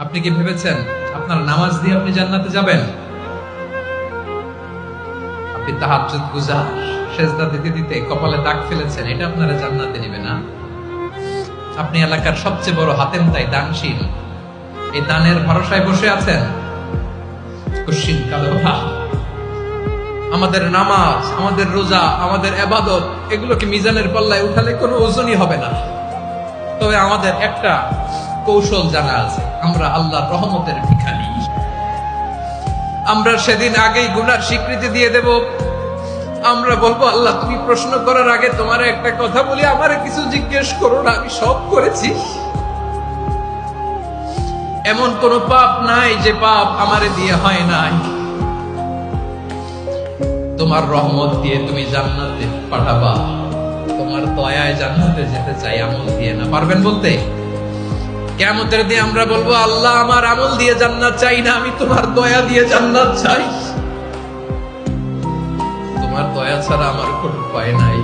আপনি কি ভেবেছেন আপনার নামাজ দিয়ে আপনি জান্নাতে যাবেন? আপনি তাহাজ্জুদ গুজার, সেজদা দিতে দিতে কপালে দাগ ফেলেছেন, এটা আপনারা জান্নাতে নেবে না? আপনি এলাকার সবচেয়ে বড় হাতেম তাই দানশীল, এই দানের ভরসায় বসে আছেন। কুশ্চিন কালো ভাব। আমাদের নামাজ, আমাদের রোজা, আমাদের ইবাদত, এগুলোকে মিজানের পাল্লায় উঠালে কোনো ওজনই হবে না। তবে আমাদের একটা কৌশল জানা আছে, আমরা আল্লাহর রহমতের ভিখারি। আমরা সেদিন আগেই গুনার স্বীকৃতি দিয়ে দেব। আমরা বলবো, আল্লাহ তুমি প্রশ্ন করার আগে তোমার একটা কথা বলি, আমারে কিছু জিজ্ঞেস করো না, আমি সব করেছি। এমন কোন পাপ নাই যে পাপ আমারে দিয়ে হয় নাই। তোমার রহমত দিয়ে তুমি জান্নাতে পাঠাবা, তোমার দয়ায় জান্নাতে যেতে চাই, আমল দিয়ে না। পারবেন বলতে? কিয়ামতের দিন আমরা বলবো, আল্লাহ আমার আমল দিয়ে জান্নাত চাই না, আমি তোমার দয়া দিয়ে জান্নাত চাই। তোমার দয়া ছাড়া আমার কোনো উপায় নাই।